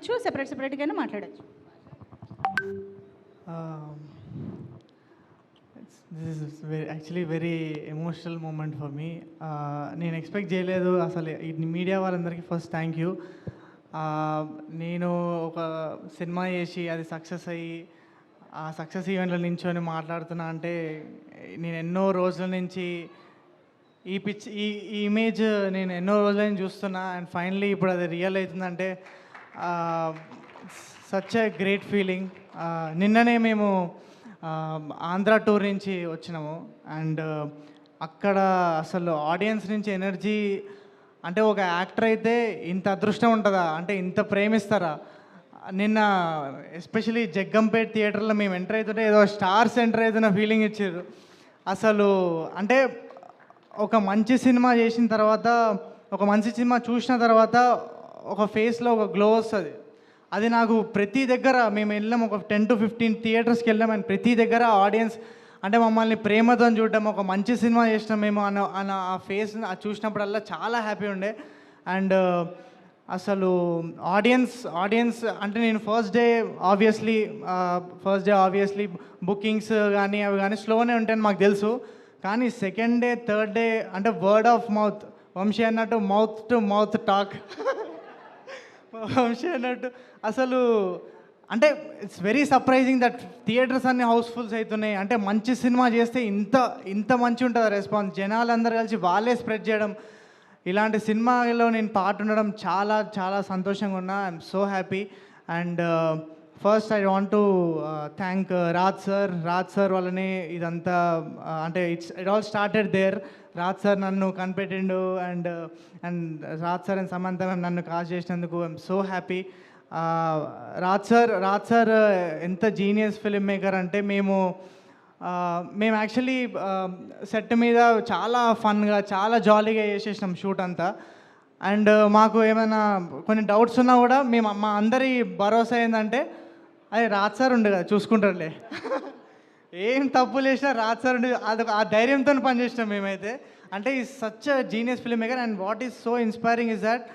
మాట్లాడొచ్చు, సెపరేట్గానే మాట్లాడచ్చు. This is actually very emotional moment for me. నేను ఎక్స్పెక్ట్ చేయలేదు అసలు. మీడియా వాళ్ళందరికీ ఫస్ట్ థ్యాంక్ యూ. నేను ఒక సినిమా చేసి అది సక్సెస్ అయ్యి ఆ సక్సెస్ ఈవెంట్లో నించొని మాట్లాడుతున్నా అంటే నేను ఎన్నో రోజుల నుంచి ఈ ఇమేజ్ నేను ఎన్నో రోజుల నుంచి చూస్తున్నా. అండ్ ఫైనలీ ఇప్పుడు అది రియల్ అవుతుందంటే సచ్ ఎ గ్రేట్ ఫీలింగ్. నిన్ననే మేము ఆంధ్ర టూర్ నుంచి వచ్చినాము. అండ్ అక్కడ అసలు ఆడియన్స్ నుంచి ఎనర్జీ అంటే ఒక యాక్టర్ అయితే ఇంత అదృష్టం ఉంటుందా, అంటే ఇంత ప్రేమిస్తారా. నిన్న ఎస్పెషలీ జగ్గంపేట థియేటర్లో మేము ఎంటర్ అవుతుంటే ఏదో స్టార్స్ ఎంటర్ అవుతున్న ఫీలింగ్ ఇచ్చారు. అసలు అంటే ఒక మంచి సినిమా చేసిన తర్వాత, ఒక మంచి సినిమా చూసిన తర్వాత ఒక ఫేస్లో ఒక గ్లో వస్తుంది. అది నాకు ప్రతి దగ్గర మేము వెళ్ళాం, ఒక 10 to 15 థియేటర్స్కి వెళ్ళాం. అండ్ ప్రతి దగ్గర ఆడియన్స్ అంటే మమ్మల్ని ప్రేమతో చూడడం, ఒక మంచి సినిమా చేసినాం మేము అన్న ఆ ఫేస్ చూసినప్పుడల్లా చాలా హ్యాపీ ఉండే. అండ్ అసలు ఆడియన్స్ అంటే నేను ఫస్ట్ డే ఆబ్వియస్లీ బుకింగ్స్ కానీ అవి కానీ స్లోనే ఉంటాయని మాకు తెలుసు. కానీ సెకండ్ డే, థర్డ్ డే అంటే వర్డ్ ఆఫ్ మౌత్, వంశీ అన్నట్టు mouth to mouth talk Vamshi అన్నట్టు అసలు అంటే it's very surprising that theatres అన్ని హౌస్ఫుల్స్ అవుతున్నాయి. అంటే మంచి సినిమా చేస్తే ఇంత మంచి ఉంటుంది రెస్పాన్స్. జనాలు అందరూ కలిసి వాళ్ళే స్ప్రెడ్ చేయడం, ఇలాంటి సినిమాలో నేను పార్ట్ ఉండడం చాలా చాలా సంతోషంగా ఉన్నా. I'm so happy. And first I want to thank Raj sir వల్లనే ఇదంతా అంటే it all started there. Raj sir నన్ను కనిపెట్టిండు. And Raj sir and Samantha ma'am నన్ను కాస్ట్ చేసినందుకు I'm so happy. Raj sir ఎంత జీనియస్ ఫిల్మ్ మేకర్ అంటే మేము యాక్చువల్లీ సెట్ మీద చాలా ఫన్గా చాలా జాలీగా చేసేసినాం షూట్ అంతా. అండ్ మాకు ఏమైనా కొన్ని డౌట్స్ ఉన్నా కూడా మా అందరి భరోసా ఏంటంటే అది రాజ్ సార్ ఉండే కదా చూసుకుంటారులే ఏం తప్పులు చేసినా రాజ్ సార్ ఉండే ఆ ధైర్యంతో పనిచేసినాం మేమైతే. అంటే ఈ such genius film maker. And what is so inspiring is that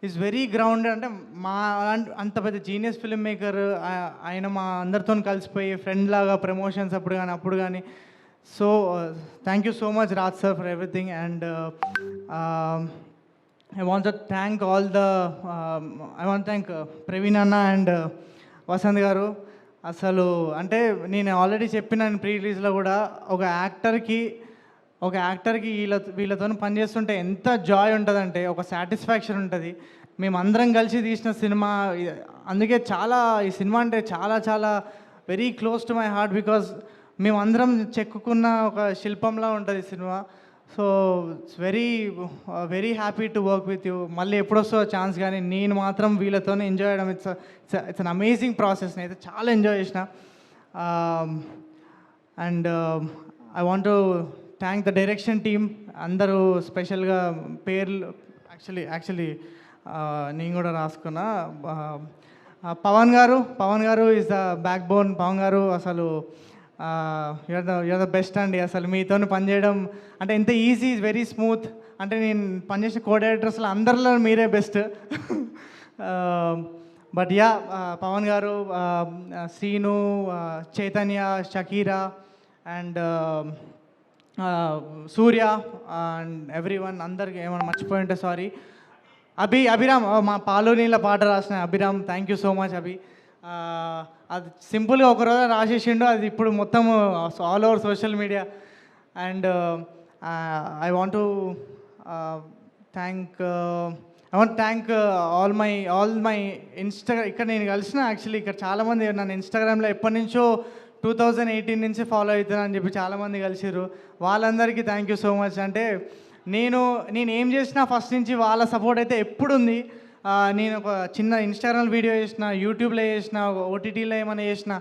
is very grounded. అంటే మా అంత పెద్ద జీనియస్ ఫిల్మ్ మేకర్ ఆయన మా అందరితో కలిసిపోయి ఫ్రెండ్ లాగా ప్రమోషన్స్ అప్పుడు కానీ so thank you so much Raj sir for everything. And I want thank Praveen అన్న అండ్ వసంత్ గారు. అసలు అంటే నేను ఆల్రెడీ చెప్పినాను ప్రీ రిలీజ్లో కూడా, ఒక యాక్టర్కి వీళ్ళతో పనిచేస్తుంటే ఎంత జాయ్ ఉంటుందంటే, ఒక సాటిస్ఫాక్షన్ ఉంటుంది. మేమందరం కలిసి తీసిన సినిమా, అందుకే ఈ సినిమా అంటే చాలా చాలా very close to my heart. Because మేమందరం చెక్కుకున్న ఒక శిల్పంలా ఉంటుంది cinema. So it's very happy to work with you. మళ్ళీ ఎప్పుడొస్తో ఛాన్స్, కానీ నేను మాత్రం వీళ్ళతోనే ఎంజాయ్ చేయడం ఇట్స్ అన్ అమేజింగ్ ప్రాసెస్. నేనైతే చాలా ఎంజాయ్ చేసిన. And I want to thank the direction team అందరూ. స్పెషల్గా పేర్లు యాక్చువల్లీ నేను కూడా రాసుకున్నా. Pavan garu is the backbone. Pavan garu అసలు యూఆర్ ద బెస్ట్ అండి. అసలు మీతో పనిచేయడం అంటే ఎంత ఈజీ, వెరీ స్మూత్. అంటే నేను పనిచేసిన కో డైరెక్టర్స్లో అందరిలో మీరే బెస్ట్. బట్ యా, పవన్ గారు, Srinu, Chaitanya, Shakira and Surya and everyone, అందరికి ఏమైనా మర్చిపోయి ఉంటే సారీ. అభిరామ్, మా పాలు నీళ్ళ పాట రాసిన Abhiram, thank you so much Abhi. అది సింపుల్గా ఒకరోజు రాసేసిండు, అది ఇప్పుడు మొత్తం all over social media. And I want thank all my ఇక్కడ నేను కలిసిన యాక్చువల్లీ ఇక్కడ చాలామంది నన్ను ఇన్స్టాగ్రామ్లో ఎప్పటి నుంచో 2018 నుంచి ఫాలో అవుతున్నా అని చెప్పి చాలామంది కలిసిర్రు. వాళ్ళందరికీ థ్యాంక్ యూ సో మచ్. అంటే నేను ఏం చేసినా ఫస్ట్ నుంచి వాళ్ళ సపోర్ట్ అయితే ఎప్పుడు ఉంది. నేను ఒక చిన్న ఇన్స్టాగ్రామ్ వీడియో చేసిన, యూట్యూబ్లో చేసిన, ఓటీటీలో ఏమైనా చేసిన,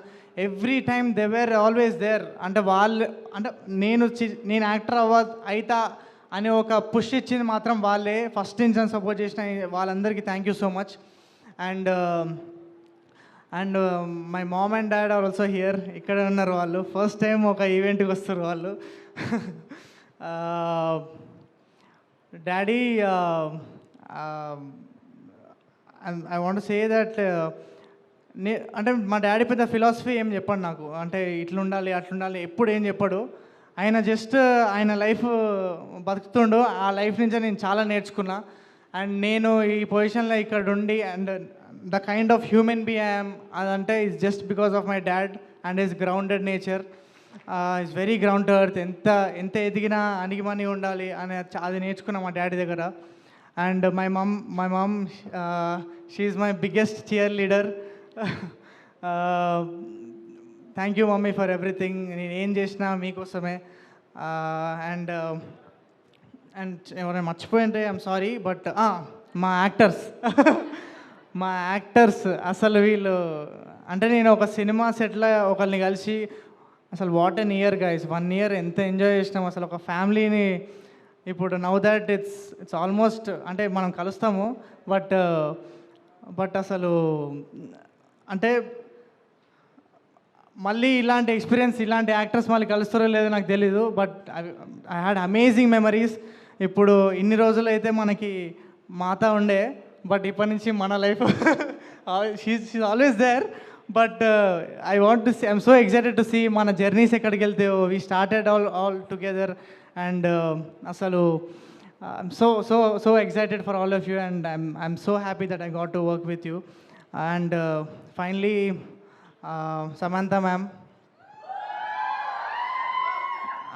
every time they were always there. అంటే అంటే నేను యాక్టర్ అవుతా అని ఒక పుష్ ఇచ్చింది మాత్రం వాళ్ళే. ఫస్ట్ నుంచి నన్ను సపోర్ట్ చేసిన వాళ్ళందరికీ thank you so much. And my mom and dad are also here. ఇక్కడ ఉన్నారు వాళ్ళు. ఫస్ట్ టైం ఒక ఈవెంట్కి వస్తారు వాళ్ళు. Daddy I want say that అంటే మా డాడీ పెద్ద ఫిలాసఫీ ఏం చెప్పాడు నాకు, అంటే ఇట్లుండాలి అట్లుండాలి ఎప్పుడు ఏం చెప్పాడు. ఆయన జస్ట్ ఆయన లైఫ్ బతుకుతుండు, ఆ లైఫ్ నుంచి నేను చాలా నేర్చుకున్నా. అండ్ నేను ఈ పొజిషన్లో ఇక్కడ ఉండి and the kind of human be I'm అదంటే it's just because of my dad and his grounded nature. It's very ground to earth. ఎంత ఎదిగినా అణిగిమణి ఉండాలి అని అది నేర్చుకున్నా మా డాడీ దగ్గర. And my mum she is my biggest cheerleader. Thank you mummy for everything. నేను ఏం చేసినా మీకోసమే. అండ్ ఎవరైనా మర్చిపోయింటే ఐఎమ్ సారీ, బట్ మా యాక్టర్స్ అసలు వీళ్ళు అంటే నేను ఒక సినిమా సెట్లో ఒకరిని కలిసి అసలు what an year guys, 1 year ఎంత ఎంజాయ్ చేసినాం అసలు ఒక ఫ్యామిలీని. ఇప్పుడు నౌ దట్ ఇట్స్ ఆల్మోస్ట్ అంటే మనం కలుస్తాము, బట్ అసలు అంటే మళ్ళీ ఇలాంటి ఎక్స్పీరియన్స్ ఇలాంటి యాక్టర్స్ మళ్ళీ కలుస్తారో లేదో నాకు తెలీదు, but I had amazing memories. ఇప్పుడు ఇన్ని రోజులు అయితే మనకి మాత ఉండే, బట్ ఇప్పటి నుంచి మన లైఫ్ షీఈ్ always there. But I want to see, I'm so excited to see మన జర్నీస్ ఎక్కడికి వెళ్తే. We started all together and అసలు I'm so excited for all of you and I'm so happy that I got to work with you. And finally Samantha ma'am,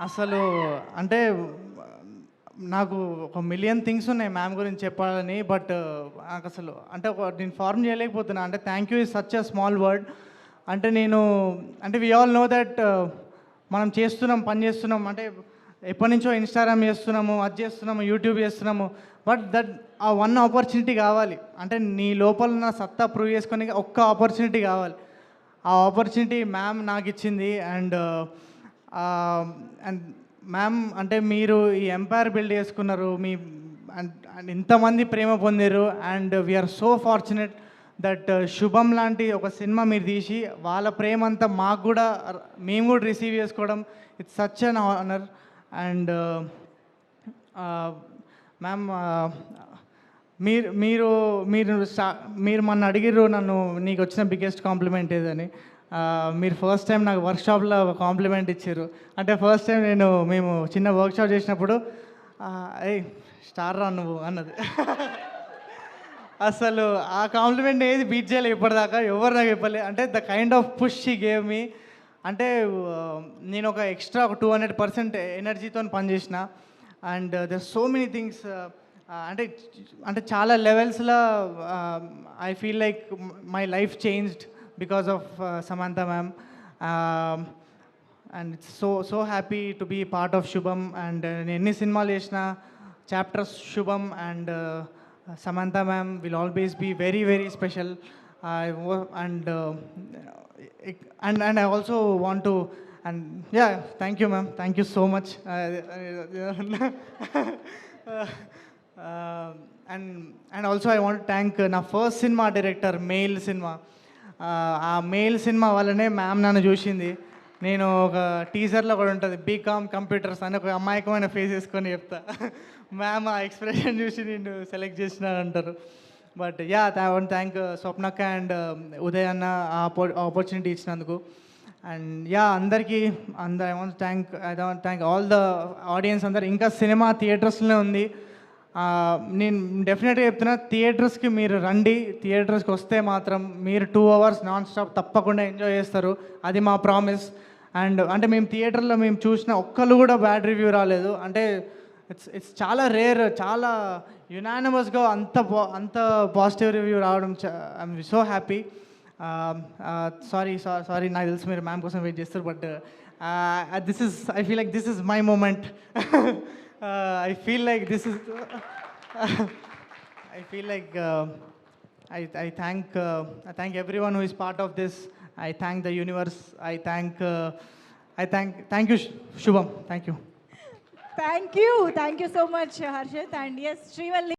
అసలు అంటే నాకు 1,000,000 things ఉన్నాయి ma'am గురించి చెప్పాలని, బట్ నాకు అసలు అంటే నేను ఫార్మ్ చేయలేకపోతున్నా. అంటే thank you is such a small word. అంటే అంటే వీ ఆల్ నో దట్ మనం పని చేస్తున్నాం, అంటే ఎప్పటి నుంచో ఇన్స్టాగ్రామ్ చేస్తున్నాము, అది చేస్తున్నాము, యూట్యూబ్ చేస్తున్నాము, బట్ ఆ వన్ ఆపర్చునిటీ కావాలి. అంటే నీ లోపల ఉన్న సత్తా ప్రూవ్ చేసుకొని ఒక్క ఆపర్చునిటీ కావాలి. ఆ ఆపర్చునిటీ మ్యామ్ నాకు ఇచ్చింది. అండ్ మ్యామ్ అంటే మీరు ఈ ఎంపైర్ బిల్డ్ చేసుకున్నారు, అండ్ ఇంతమంది ప్రేమ పొందారు. And we're so fortunate that Subham లాంటి ఒక సినిమా మీరు తీసి వాళ్ళ ప్రేమ అంతా మాకు కూడా మేము కూడా రిసీవ్ చేసుకోవడం, it's such an honour. And ma'am మీరు మొన్న అడిగిర్రు నన్ను నీకు వచ్చిన బిగ్గెస్ట్ కాంప్లిమెంట్ ఏదని. మీరు ఫస్ట్ టైం నాకు వర్క్షాప్లో ఒక కాంప్లిమెంట్ ఇచ్చారు. అంటే ఫస్ట్ టైం మేము చిన్న వర్క్షాప్ చేసినప్పుడు ఏయ్ స్టార్ రా నువ్వు అన్నది. అసలు ఆ కాంప్లిమెంట్ ఏది బీట్ చేయలేదు ఇప్పటిదాకా, ఎవరు నాకు చెప్పలే. అంటే the kind of push she gave me. అంటే నేను ఒక ఎక్స్ట్రా 200% ఎనర్జీతో పనిచేసిన. And there so many things. అంటే చాలా లెవెల్స్లో I feel like my life changed because of Samantha ma'am, and it's so happy to be part of Shubham. And any cinema chesina chapters Shubham and Samantha ma'am will always be very very special. And I also want to, and yeah, thank you ma'am, thank you so much. And also I want to thank na first cinema director, male cinema. ఆ mail cinema వల్లనే ma'am నన్ను చూసింది. నేను ఒక టీజర్లో కూడా ఉంటుంది BCom computers అని ఒక అమాయకమైన ఫేస్ వేసుకొని చెప్తా. మ్యామ్ ఆ ఎక్స్ప్రెషన్ చూసి నేను సెలెక్ట్ చేసినానంటారు. But ya I want thank స్వప్నక్క అండ్ ఉదయ్ అన్న ఆ ఆపర్చునిటీ ఇచ్చినందుకు. And ya I want thank all the audience అందరు. ఇంకా సినిమా థియేటర్స్లోనే ఉంది. నేను డెఫినెట్గా చెప్తున్నా, థియేటర్స్కి మీరు రండి. థియేటర్స్కి వస్తే మాత్రం మీరు 2 hours నాన్ స్టాప్ తప్పకుండా ఎంజాయ్ చేస్తారు, అది మా ప్రామిస్. అండ్ అంటే మేము థియేటర్లో చూసిన ఒక్కళ్ళు కూడా బ్యాడ్ రివ్యూ రాలేదు. అంటే ఇట్స్ చాలా రేర్, చాలా యునానిమస్గా అంత పాజిటివ్ రివ్యూ రావడం ఐఎమ్ సో హ్యాపీ. సారీ నాకు తెలుసు మీరు మ్యామ్ కోసం వెయిట్ చేస్తారు, but I feel like this is my moment. I feel like this is I thank everyone who is part of this. I thank the universe. Thank you Shubham. Thank you so much Harshit. And yes, Srivalli